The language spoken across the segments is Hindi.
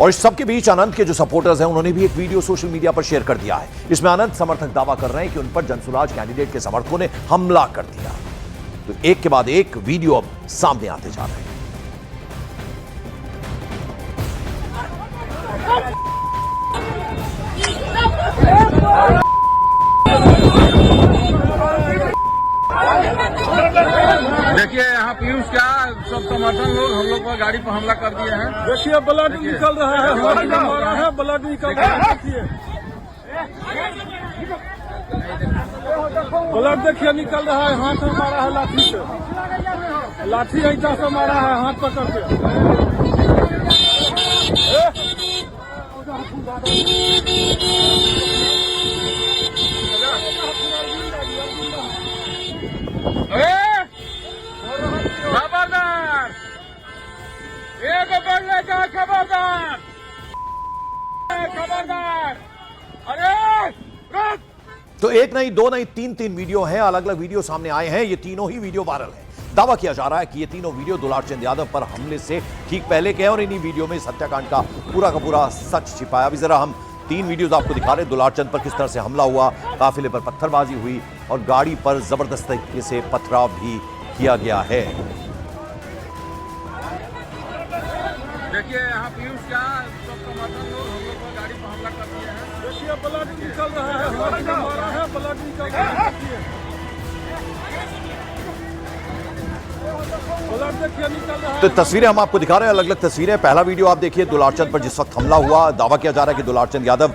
और इस सबके बीच अनंत के जो सपोर्टर्स हैं उन्होंने भी एक वीडियो सोशल मीडिया पर शेयर कर दिया है। इसमें अनंत समर्थक दावा कर रहे हैं कि उन पर जनसुराज कैंडिडेट के समर्थकों ने हमला कर दिया। तो एक के बाद एक वीडियो अब सामने आते जा रहे हैं। देखिए यहाँ पीयूष क्या सब समर्थन लोग हम लोग को गाड़ी पर हमला कर दिए हैं। देखिए ब्लड निकल रहा है, हाथ में मारा है, ब्लड निकल रहा है। देखिए ब्लड देखिए निकल रहा है, हाथ में मारा है लाठी से, लाठी ऐसा से मारा है हाथ पकड़ के। खबरदार, एक बढ़ने का खबरदार, खबरदार। अरे रुक। तो एक नहीं, दो नहीं, तीन वीडियो हैं, अलग अलग वीडियो सामने आए हैं। ये तीनों ही वीडियो वायरल हैं। दावा किया जा रहा है कि ये तीनों वीडियो दुलारचंद यादव पर हमले से ठीक पहले के हैं और इन्हीं वीडियो में इस हत्याकांड का पूरा सच छिपाया। अभी जरा हम 3 वीडियोस आपको दिखा रहे हैं। दुलारचंद पर किस तरह से हमला हुआ, काफिले पर पत्थरबाजी हुई और गाड़ी पर जबरदस्त तरीके से पथराव भी किया गया है। देखिए यहाँ पीयूष क्या सब समर्थन लोग हम लोग को गाड़ी पर हमला कर दिए हैं। देखिए ब्लड निकल रहा है, हाथ में मारा है, ब्लड निकल रहा है। तो तस्वीरें हम आपको दिखा रहे हैं, अलग अलग तस्वीरें। पहला वीडियो आप देखिए, दुलारचंद पर जिस वक्त हमला हुआ, दावा किया जा रहा है कि दुलारचंद यादव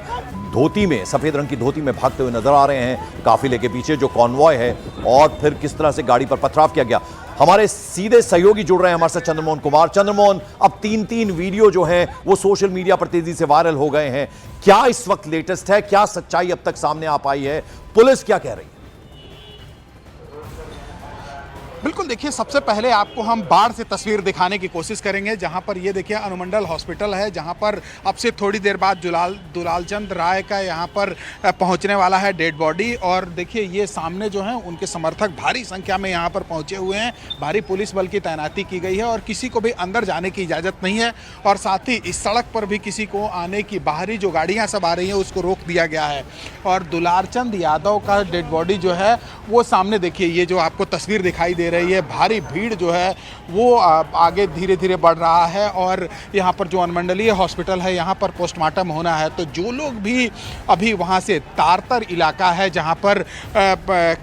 धोती में, सफेद रंग की धोती में भागते हुए नजर आ रहे हैं काफिले के पीछे जो कॉन्वॉय है, और फिर किस तरह से गाड़ी पर पथराव किया गया। हमारे सीधे सहयोगी जुड़ रहे हैं हमारे साथ, चंद्रमोहन कुमार। चंद्रमोहन, अब 3 वीडियो जो हैं वो सोशल मीडिया पर तेजी से वायरल हो गए हैं। क्या इस वक्त लेटेस्ट है, क्या सच्चाई अब तक सामने आ पाई है, पुलिस क्या कह रही है? बिल्कुल, देखिए सबसे पहले आपको हम बाढ़ से तस्वीर दिखाने की कोशिश करेंगे, जहां पर ये देखिए अनुमंडल हॉस्पिटल है, जहां पर अब से थोड़ी देर बाद दुलालचंद राय का यहां पर पहुंचने वाला है डेड बॉडी। और देखिए ये सामने जो है उनके समर्थक भारी संख्या में यहां पर पहुंचे हुए हैं। भारी पुलिस बल की तैनाती की गई है और किसी को भी अंदर जाने की इजाज़त नहीं है। और साथ ही इस सड़क पर भी किसी को आने की, बाहरी जो गाड़ियाँ सब आ रही हैं उसको रोक दिया गया है। और दुलारचंद यादव का डेड बॉडी जो है वो सामने देखिए, ये जो आपको तस्वीर दिखाई दे रही है, भारी भीड़ जो है वो आगे धीरे धीरे बढ़ रहा है। और यहाँ पर जो अनुमंडलीय हॉस्पिटल है यहाँ पर पोस्टमार्टम होना है। तो जो लोग भी अभी वहाँ से तारतर इलाका है जहाँ पर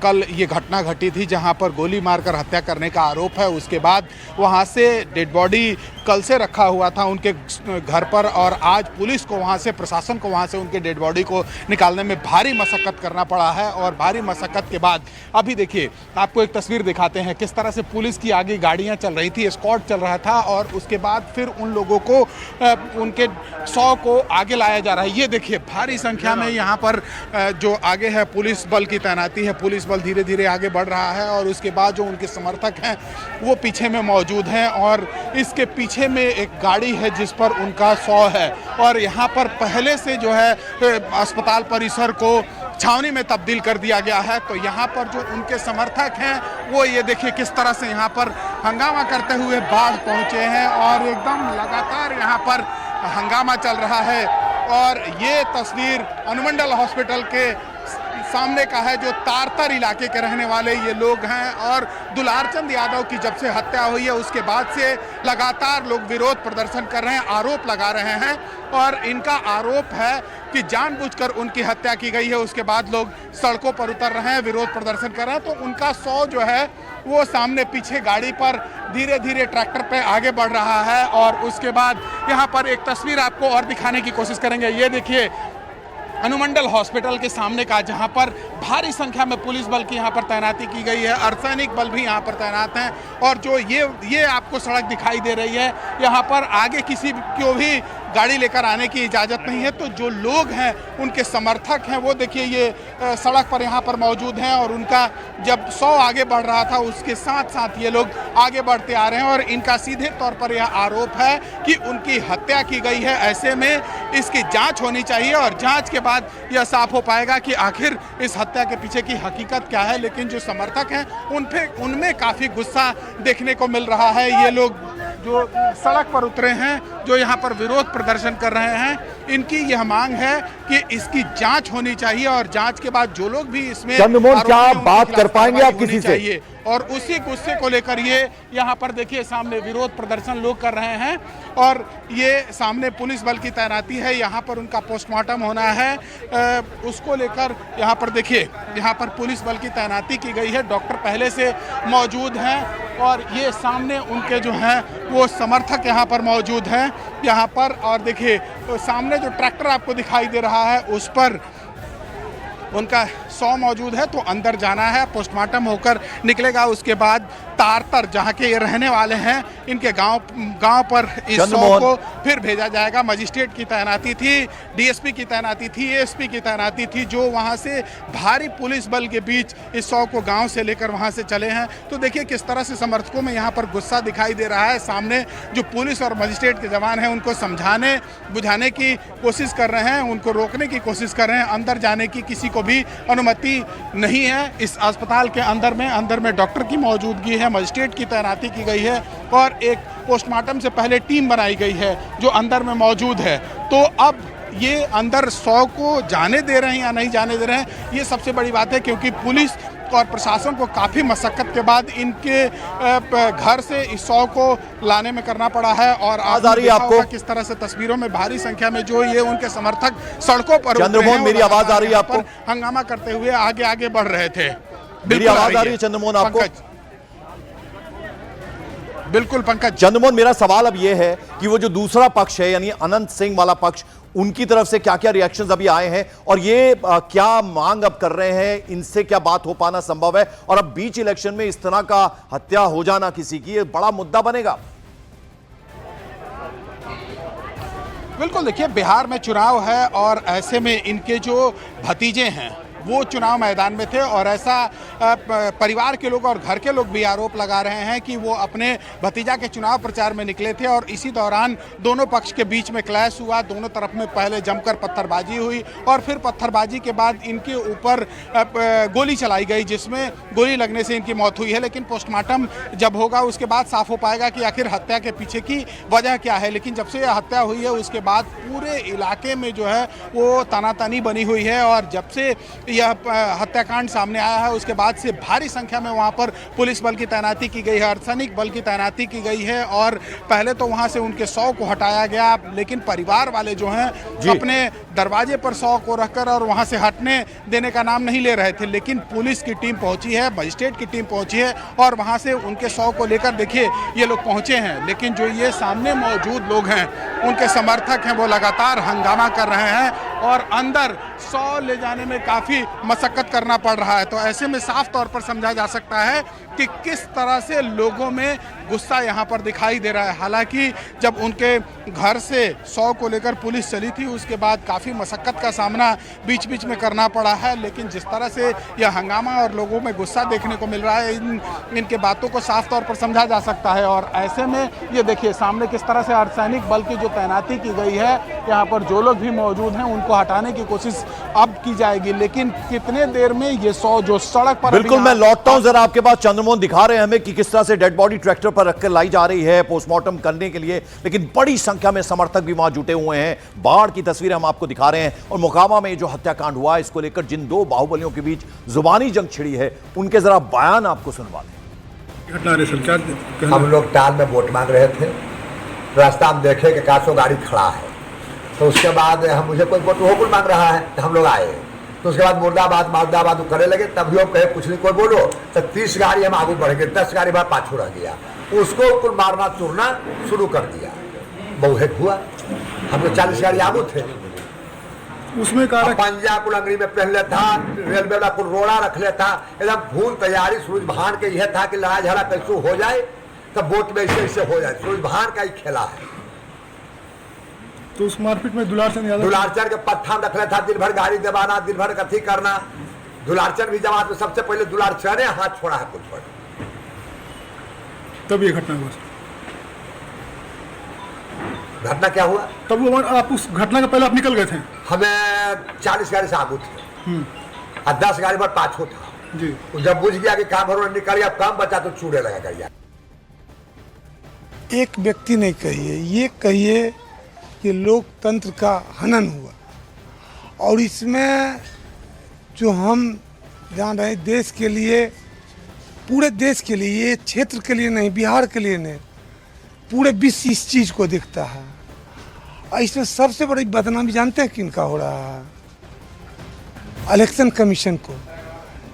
कल ये घटना घटी थी, जहाँ पर गोली मारकर हत्या करने का आरोप है, उसके बाद वहाँ से डेड बॉडी कल से रखा हुआ था उनके घर पर, और आज पुलिस को वहाँ से, प्रशासन को वहाँ से उनके डेड बॉडी को निकालने में भारी मशक्कत करना पड़ा है। और भारी मशक्कत के बाद अभी देखिए आपको एक तस्वीर दिखाते हैं किस तरह से पुलिस की आगे गाड़ियां चल रही थी, एस्कॉर्ट चल रहा था, और उसके बाद फिर उन लोगों को उनके 100 को आगे लाया जा रहा है। ये देखिए भारी संख्या में यहाँ पर जो आगे है पुलिस बल की तैनाती है, पुलिस बल धीरे धीरे आगे बढ़ रहा है। और उसके बाद जो उनके समर्थक हैं वो पीछे में मौजूद हैं, और इसके पीछे में एक गाड़ी है जिस पर उनका 100 है। और यहाँ पर पहले से जो है अस्पताल परिसर को छावनी में तब्दील कर दिया गया है। तो यहाँ पर जो उनके समर्थक हैं वो ये देखिए किस तरह से यहाँ पर हंगामा करते हुए बाढ़ पहुँचे हैं, और एकदम लगातार यहाँ पर हंगामा चल रहा है। और ये तस्वीर अनुमंडल हॉस्पिटल के सामने का है, जो तारतर इलाके के रहने वाले ये लोग हैं। और दुलारचंद यादव की जब से हत्या हुई है उसके बाद से लगातार लोग विरोध प्रदर्शन कर रहे हैं, आरोप लगा रहे हैं। और इनका आरोप है कि जानबूझकर उनकी हत्या की गई है। उसके बाद लोग सड़कों पर उतर रहे हैं, विरोध प्रदर्शन कर रहे हैं। तो उनका 100 जो है वो सामने पीछे गाड़ी पर धीरे धीरे ट्रैक्टर पे आगे बढ़ रहा है। और उसके बाद यहाँ पर एक तस्वीर आपको और दिखाने की कोशिश करेंगे। ये देखिए अनुमंडल हॉस्पिटल के सामने का, जहां पर भारी संख्या में पुलिस बल की यहां पर तैनाती की गई है, अर्धसैनिक बल भी यहां पर तैनात हैं। और जो ये आपको सड़क दिखाई दे रही है, यहां पर आगे किसी को भी गाड़ी लेकर आने की इजाज़त नहीं है। तो जो लोग हैं उनके समर्थक हैं वो देखिए ये सड़क पर यहाँ पर मौजूद हैं। और उनका जब 100 आगे बढ़ रहा था उसके साथ साथ ये लोग आगे बढ़ते आ रहे हैं। और इनका सीधे तौर पर यह आरोप है कि उनकी हत्या की गई है। ऐसे में इसकी जांच होनी चाहिए और जांच के बाद यह साफ हो पाएगा कि आखिर इस हत्या के पीछे की हकीकत क्या है। लेकिन जो समर्थक हैं उनमें काफ़ी गुस्सा देखने को मिल रहा है। ये लोग जो सड़क पर उतरे हैं, जो यहाँ पर विरोध प्रदर्शन कर रहे हैं, इनकी यह मांग है कि इसकी जांच होनी चाहिए और जांच के बाद जो लोग भी इसमें चंद्रमोहन, क्या आप बात कर पाएंगे आप किसी से? और उसी गुस्से को लेकर ये यहाँ पर देखिए सामने विरोध प्रदर्शन लोग कर रहे हैं और ये सामने पुलिस बल की तैनाती है, यहाँ पर उनका पोस्टमार्टम होना है, उसको लेकर यहाँ पर देखिए यहाँ पर पुलिस बल की तैनाती की गई है, डॉक्टर पहले से मौजूद हैं और ये सामने उनके जो हैं वो समर्थक यहाँ पर मौजूद हैं यहाँ पर। और देखिए तो सामने जो ट्रैक्टर आपको दिखाई दे रहा है उस पर उनका 100 मौजूद है, तो अंदर जाना है, पोस्टमार्टम होकर निकलेगा, उसके बाद तारतर जहाँ के ये रहने वाले हैं इनके गांव पर इस 100 को फिर भेजा जाएगा। मजिस्ट्रेट की तैनाती थी, डीएसपी की तैनाती थी, एएसपी की तैनाती थी, जो वहाँ से भारी पुलिस बल के बीच इस 100 को गाँव से लेकर वहाँ से चले हैं। तो देखिए किस तरह से समर्थकों में यहाँ पर गुस्सा दिखाई दे रहा है। सामने जो पुलिस और मजिस्ट्रेट के जवान हैं उनको समझाने बुझाने की कोशिश कर रहे हैं, उनको रोकने की कोशिश कर रहे हैं, अंदर जाने की किसी को भी अनुमति नहीं है। इस अस्पताल के अंदर में डॉक्टर की मौजूदगी है, मजिस्ट्रेट की तैनाती की गई है और एक पोस्टमार्टम से पहले टीम बनाई गई है जो अंदर में मौजूद है। तो अब ये अंदर 100 को जाने दे रहे हैं या नहीं जाने दे रहे हैं, ये सबसे बड़ी बात है, क्योंकि पुलिस और प्रशासन को काफ़ी मशक्कत के बाद इनके घर से इस 100 को लाने में करना पड़ा है। और आवाज आ रही है आपको? किस तरह से तस्वीरों में भारी संख्या में जो ये उनके समर्थक सड़कों पर चंद्रमोहन, मेरी आवाज आ रही है आपको? हंगामा करते हुए आगे बढ़ रहे थे। मेरी आवाज आ रही है चंद्रमोहन आपको? बिल्कुल पंकज। चंद्रमोहन, मेरा सवाल अब यह है कि वो जो दूसरा पक्ष है यानी अनंत सिंह वाला पक्ष, उनकी तरफ से क्या क्या रिएक्शंस अभी आए हैं और ये क्या मांग अब कर रहे हैं, इनसे क्या बात हो पाना संभव है? और अब बीच इलेक्शन में इस तरह का हत्या हो जाना किसी की, ये बड़ा मुद्दा बनेगा। बिल्कुल, देखिए बिहार में चुनाव है और ऐसे में इनके जो भतीजे हैं वो चुनाव मैदान में थे और ऐसा परिवार के लोग और घर के लोग भी आरोप लगा रहे हैं कि वो अपने भतीजा के चुनाव प्रचार में निकले थे और इसी दौरान दोनों पक्ष के बीच में क्लैश हुआ। दोनों तरफ में पहले जमकर पत्थरबाजी हुई और फिर पत्थरबाजी के बाद इनके ऊपर गोली चलाई गई, जिसमें गोली लगने से इनकी मौत हुई है। लेकिन पोस्टमार्टम जब होगा उसके बाद साफ हो पाएगा कि आखिर हत्या के पीछे की वजह क्या है। लेकिन जब से यह हत्या हुई है उसके बाद पूरे इलाके में जो है वो तनातनी बनी हुई है और जब से यह हत्याकांड सामने आया है उसके बाद से भारी संख्या में वहां पर पुलिस बल की तैनाती की गई है, अर्धसैनिक बल की तैनाती की गई है और पहले तो वहां से उनके 100 को हटाया गया, लेकिन परिवार वाले जो हैं अपने दरवाजे पर 100 को रखकर और वहां से हटने देने का नाम नहीं ले रहे थे। लेकिन पुलिस की टीम पहुंची है, मजिस्ट्रेट की टीम पहुंची है और वहां से उनके 100 को लेकर देखिए ये लोग पहुंचे हैं। लेकिन जो ये सामने मौजूद लोग हैं उनके समर्थक हैं वो लगातार हंगामा कर रहे हैं और अंदर 100 ले जाने में काफ़ी मशक्कत करना पड़ रहा है। तो ऐसे में साफ तौर पर समझा जा सकता है कि किस तरह से लोगों में गुस्सा यहाँ पर दिखाई दे रहा है। हालांकि जब उनके घर से 100 को लेकर पुलिस चली थी उसके बाद काफ़ी मशक्कत का सामना बीच बीच में करना पड़ा है, लेकिन जिस तरह से यह हंगामा और लोगों में गुस्सा देखने को मिल रहा है इनके बातों को साफ तौर पर समझा जा सकता है। और ऐसे में ये देखिए सामने किस तरह से अर्धसैनिक बल की जो तैनाती की गई है, यहाँ पर जो लोग भी मौजूद हैं उनको हटाने की कोशिश अब की जाएगी। लेकिन कितने देर में ये 100 जो सड़क पर, बिल्कुल मैं लौटता हूं जरा आपके पास। चंद्रमोहन दिखा रहे हैं हमें कि किस तरह से डेड बॉडी ट्रैक्टर पर रखकर लाई जा रही है पोस्टमार्टम करने के लिए, लेकिन बड़ी संख्या में समर्थक भी वहां जुटे हुए हैं। बाढ़ की तस्वीरें हम आपको दिखा रहे हैं और मोकामा में जो हत्याकांड हुआ है इसको लेकर जिन दो बाहुबलियों के बीच जुबानी जंग छिड़ी है उनके जरा बयान आपको सुनवा दें। हम लोग टाल में वोट मांग रहे थे, रास्ता में देखे कि 400 गाड़ी खड़ा है, तो उसके बाद हम मुझे कोई वोट वो मांग रहा है तो हम लोग आए। तो उसके बाद मुर्दाबाद करे लगे, तब भी हम कहे कुछ नहीं कोई बोलो, तो 30 गाड़ी हम आगे बढ़ गए, 10 गाड़ी बाद पाछू रह गया, उसको कुल मारना चूरना शुरू कर दिया। बहुत हुआ, हम लोग 40 गाड़ी आगू थे, उसमें पंजा कुल अंगड़ी में पहन ले था, रेलवे वाला कुल रोड़ा रख ले था, एकदम फूल तैयारी सूरज भान के यह था कि लड़ाई झगड़ा कैसे हो जाए तब वोट में ऐसे हो जाए, सूरज भान का ही खेला है। तो उस मारपीट में दुलारचंद के पत्थर रख ले था, दिन भर गाड़ी दबाना, दिन भर कथी करना। दुलारचंद भी जमात में सबसे पहले दुलारचंद ने हाथ छोड़ा है कुछ पर, तब ये घटना हुआ। घटना क्या हुआ? तब वो आप उस घटना के पहले आप निकल गए थे? हमें 40 गाड़ी से आगू थे और 10 गाड़ी पर पाछू था जी। जब बुझ गया कि काम भर निकल गया, काम बचा तो चूड़े लगा कर। एक व्यक्ति नहीं कहिए, ये कहिए कि लोकतंत्र का हनन हुआ। और इसमें जो हम जान रहे हैं, देश के लिए, पूरे देश के लिए, ये क्षेत्र के लिए नहीं, बिहार के लिए नहीं, पूरे विश्व इस चीज़ को देखता है। और इसमें सबसे बड़ी बदनामी जानते हैं किनका हो रहा है? इलेक्शन कमीशन को,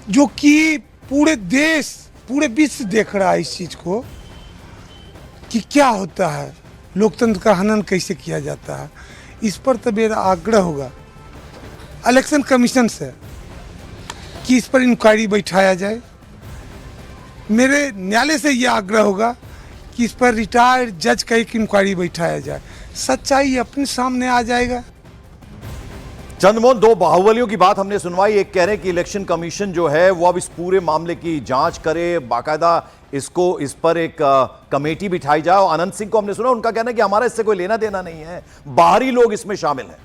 जो कि पूरे देश, पूरे विश्व देख रहा है इस चीज़ को कि क्या होता है, लोकतंत्र का हनन कैसे किया जाता है। इस पर तो मेरा आग्रह होगा इलेक्शन कमीशन से कि इस पर इंक्वायरी बैठाया जाए। मेरे न्यायालय से यह आग्रह होगा कि इस पर रिटायर्ड जज का एक इंक्वायरी बैठाया जाए, सच्चाई अपने सामने आ जाएगा। चंद्रमोहन, दो बाहुबलियों की बात हमने सुनवाई। एक कह रहे हैं कि इलेक्शन कमीशन जो है वो अब इस पूरे मामले की जांच करे, बाकायदा इस पर एक कमेटी बिठाई जाए। और अनंत सिंह को हमने सुना, उनका कहना है कि हमारा इससे कोई लेना देना नहीं है, बाहरी लोग इसमें शामिल हैं।